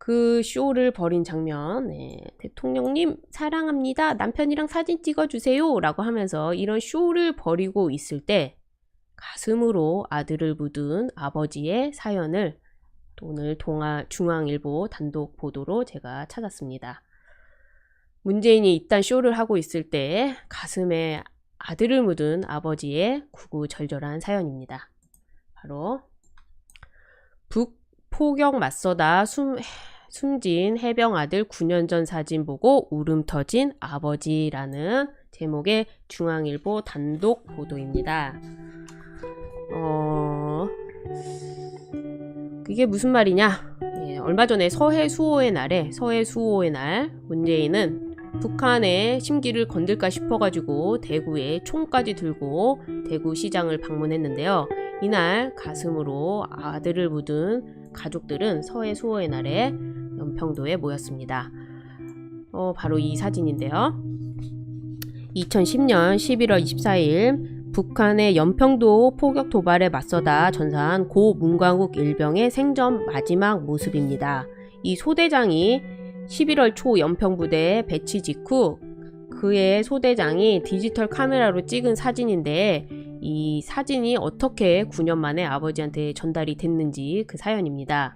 그 쇼를 벌인 장면. 네, 대통령님 사랑합니다. 남편이랑 사진 찍어주세요. 라고 하면서 이런 쇼를 벌이고 있을 때 가슴으로 아들을 묻은 아버지의 사연을 오늘 중앙일보 단독 보도로 제가 찾았습니다. 문재인이 이딴 쇼를 하고 있을 때 가슴에 아들을 묻은 아버지의 구구절절한 사연입니다. 바로 북포격 맞서다 숨진 해병 아들 9년 전 사진 보고 울음 터진 아버지라는 제목의 중앙일보 단독 보도입니다. 이게 무슨 말이냐? 얼마 전에 서해수호의 날 문재인은 북한의 심기를 건들까 싶어가지고 대구에 총까지 들고 대구시장을 방문했는데요. 이날 가슴으로 아들을 묻은 가족들은 서해수호의 날에 연평도에 모였습니다. 바로 이 사진인데요. 2010년 11월 24일 북한의 연평도 포격 도발에 맞서다 전사한 고 문광욱 일병의 생전 마지막 모습입니다. 이 소대장이 11월 초 연평부대에 배치 직후 그의 소대장이 디지털 카메라로 찍은 사진인데 이 사진이 어떻게 9년 만에 아버지한테 전달이 됐는지 그 사연입니다.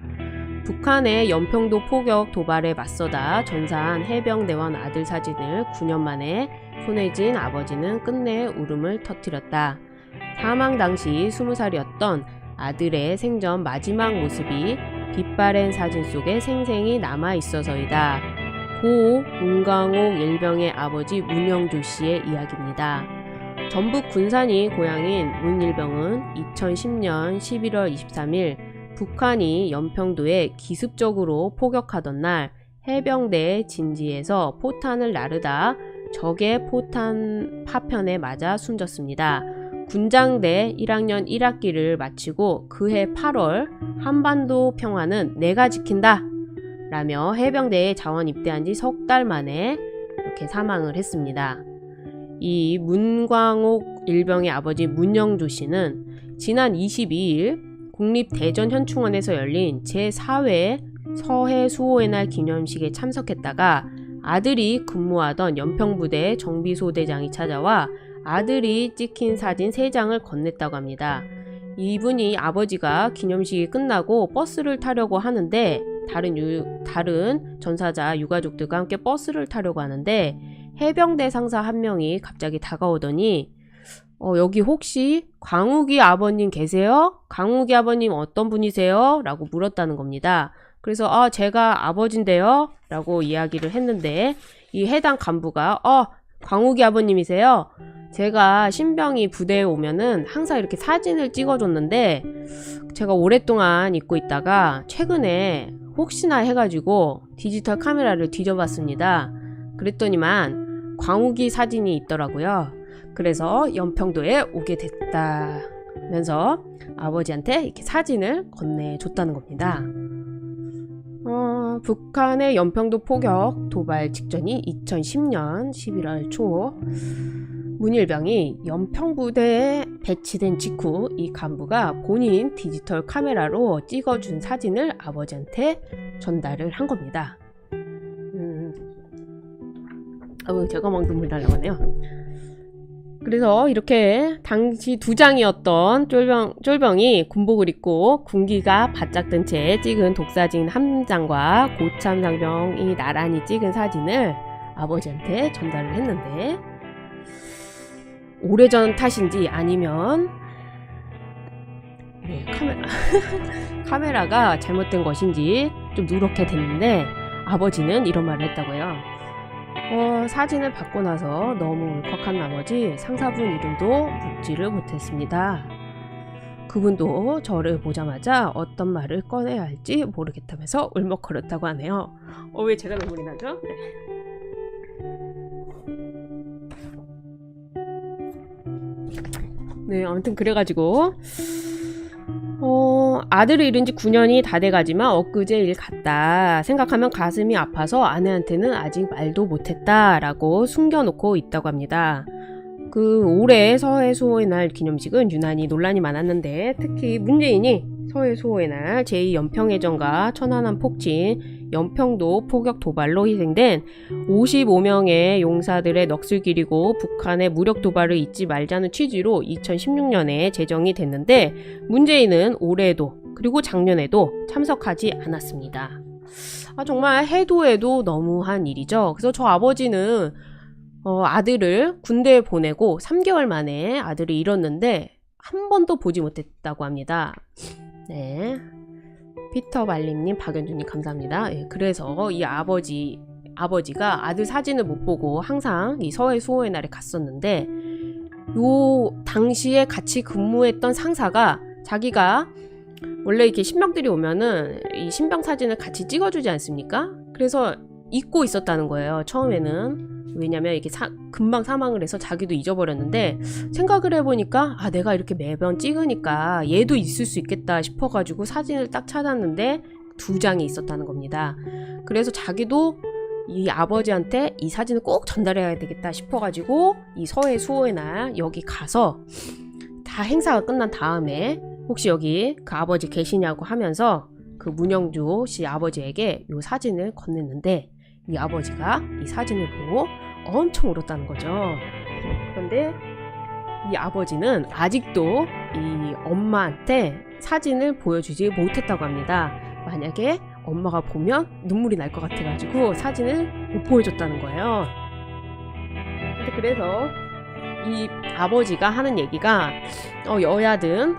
북한의 연평도 포격 도발에 맞서다 전사한 해병대원 아들 사진을 9년 만에 손에 쥔 아버지는 끝내 울음을 터뜨렸다. 사망 당시 20살이었던 아들의 생전 마지막 모습이 빛바랜 사진 속에 생생히 남아있어서이다. 고 문광욱 일병의 아버지 문영조 씨의 이야기입니다. 전북 군산이 고향인 문 일병은 2010년 11월 23일 북한이 연평도에 기습적으로 포격하던 날 해병대 진지에서 포탄을 나르다 적의 포탄 파편에 맞아 숨졌습니다. 군장대 1학년 1학기를 마치고 그해 8월 한반도 평화는 내가 지킨다 라며 해병대에 자원 입대한 지 석 달 만에 이렇게 사망을 했습니다. 이 문광욱 일병의 아버지 문영조 씨는 지난 22일 국립대전현충원에서 열린 제4회 서해수호의 날 기념식에 참석했다가 아들이 근무하던 연평부대 정비소대장이 찾아와 아들이 찍힌 사진 3장을 건넸다고 합니다. 이분이 아버지가 기념식이 끝나고 버스를 타려고 하는데 다른 전사자 유가족들과 함께 버스를 타려고 하는데 해병대 상사 한 명이 갑자기 다가오더니 여기 혹시 광욱이 아버님 계세요? 광욱이 아버님 어떤 분이세요? 라고 물었다는 겁니다. 그래서 제가 아버지인데요? 라고 이야기를 했는데 이 해당 간부가 광욱이 아버님이세요? 제가 신병이 부대에 오면은 항상 이렇게 사진을 찍어줬는데 제가 오랫동안 잊고 있다가 최근에 혹시나 해가지고 디지털 카메라를 뒤져봤습니다. 그랬더니만 광욱이 사진이 있더라고요. 그래서 연평도에 오게 됐다면서 아버지한테 이렇게 사진을 건네줬다는 겁니다. 북한의 연평도 포격 도발 직전이 2010년 11월 초 문일병이 연평부대에 배치된 직후 이 간부가 본인 디지털 카메라로 찍어준 사진을 아버지한테 전달을 한 겁니다. 제가 막 눈물 나려고 하네요. 그래서 이렇게 당시 2장이었던 쫄병이 군복을 입고 군기가 바짝 든 채 찍은 독사진 한 장과 고참 장병이 나란히 찍은 사진을 아버지한테 전달을 했는데 오래전 탓인지 아니면 카메라가 잘못된 것인지 좀 누렇게 됐는데 아버지는 이런 말을 했다고요. 사진을 받고 나서 너무 울컥한 나머지 상사분 이름도 묻지를 못했습니다. 그분도 저를 보자마자 어떤 말을 꺼내야 할지 모르겠다면서 울먹거렸다고 하네요. 왜 제가 눈물이 나죠? 네, 아무튼 그래가지고 아들을 잃은 지 9년이 다 돼가지만 엊그제 일 같다 생각하면 가슴이 아파서 아내한테는 아직 말도 못했다 라고 숨겨놓고 있다고 합니다. 그 올해 서해수호의 날 기념식은 유난히 논란이 많았는데 특히 문재인이 서해 수호의 날 제2연평해전과 천안함 폭진, 연평도 포격 도발로 희생된 55명의 용사들의 넋을 기리고 북한의 무력 도발을 잊지 말자는 취지로 2016년에 제정이 됐는데 문재인은 올해에도 그리고 작년에도 참석하지 않았습니다. 정말 해도 해도 너무한 일이죠. 그래서 저 아버지는 아들을 군대에 보내고 3개월 만에 아들을 잃었는데 한 번도 보지 못했다고 합니다. 네, 피터 발림님, 박연준님 감사합니다. 네, 그래서 이 아버지가 아들 사진을 못 보고 항상 이 서해 수호의 날에 갔었는데 요 당시에 같이 근무했던 상사가 자기가 원래 이렇게 신병들이 오면은 이 신병 사진을 같이 찍어주지 않습니까? 그래서 잊고 있었다는 거예요. 처음에는. 왜냐면 이게 금방 사망을 해서 자기도 잊어버렸는데 생각을 해보니까 내가 이렇게 매번 찍으니까 얘도 있을 수 있겠다 싶어가지고 사진을 딱 찾았는데 2장이 있었다는 겁니다. 그래서 자기도 이 아버지한테 이 사진을 꼭 전달해야 되겠다 싶어가지고 이 서해 수호의 날 여기 가서 다 행사가 끝난 다음에 혹시 여기 그 아버지 계시냐고 하면서 그 문영주 씨 아버지에게 이 사진을 건넸는데 이 아버지가 이 사진을 보고 엄청 울었다는 거죠. 그런데 이 아버지는 아직도 이 엄마한테 사진을 보여주지 못했다고 합니다. 만약에 엄마가 보면 눈물이 날 것 같아가지고 사진을 못 보여줬다는 거예요. 그래서 이 아버지가 하는 얘기가 여야든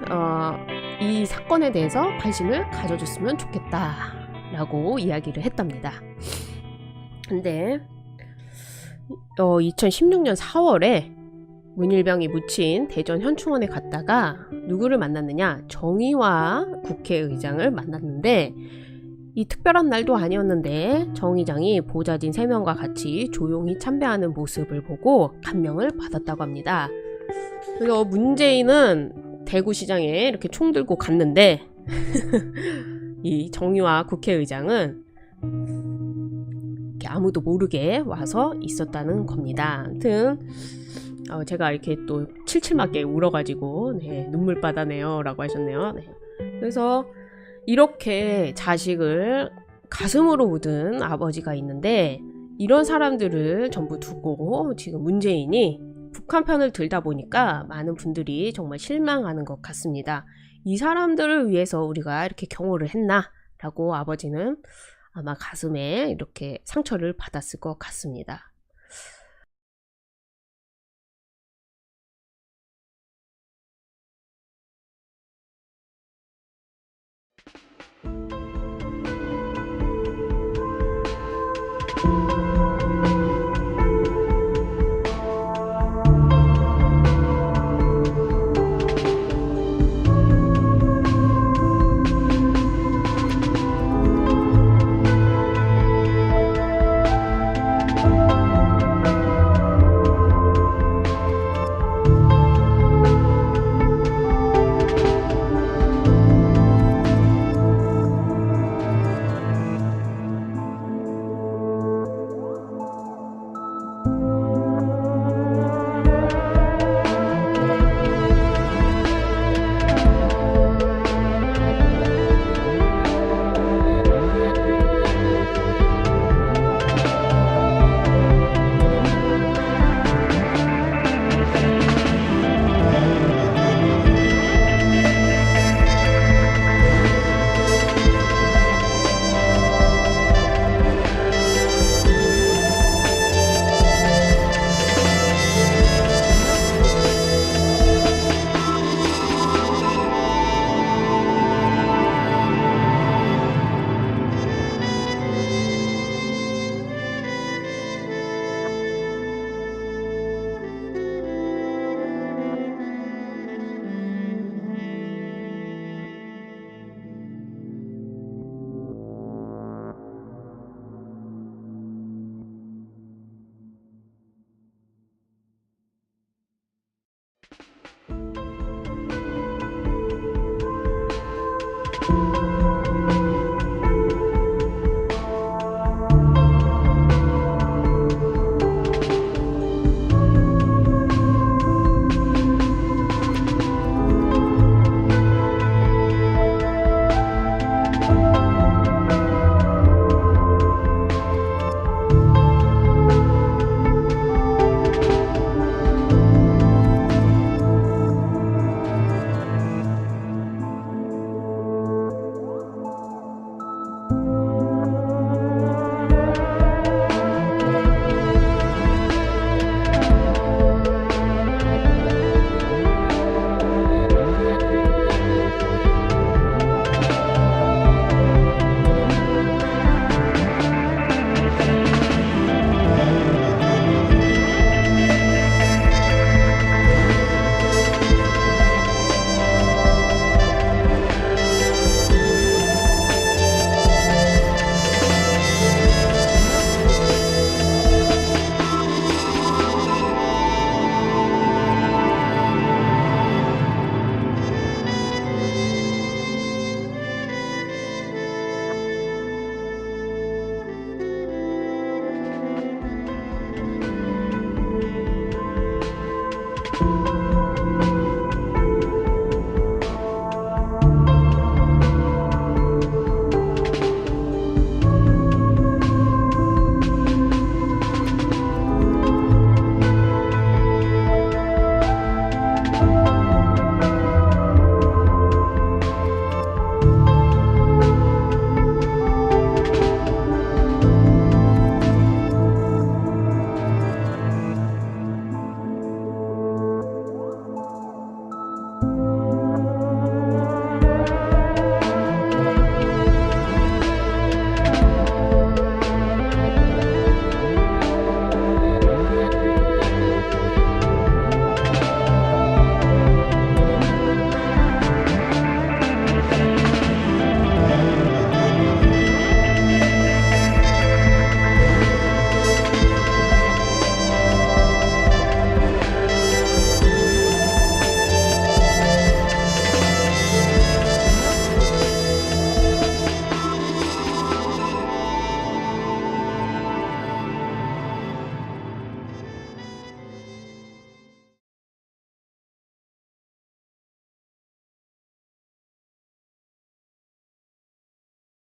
이 사건에 대해서 관심을 가져줬으면 좋겠다 라고 이야기를 했답니다. 근데 2016년 4월에 문일병이 묻힌 대전 현충원에 갔다가 누구를 만났느냐? 정의화 국회의장을 만났는데 이 특별한 날도 아니었는데 정 의장이 보좌진 3명과 같이 조용히 참배하는 모습을 보고 감명을 받았다고 합니다. 그래서 문재인은 대구시장에 이렇게 총 들고 갔는데 이 정의화 국회의장은 이렇게 아무도 모르게 와서 있었다는 겁니다. 아무튼 제가 이렇게 또 칠칠맞게 울어가지고 눈물바다네요 라고 하셨네요. 그래서 이렇게 자식을 가슴으로 묻은 아버지가 있는데 이런 사람들을 전부 두고 지금 문재인이 북한 편을 들다 보니까 많은 분들이 정말 실망하는 것 같습니다. 이 사람들을 위해서 우리가 이렇게 경호를 했나? 라고 아버지는 아마 가슴에 이렇게 상처를 받았을 것 같습니다.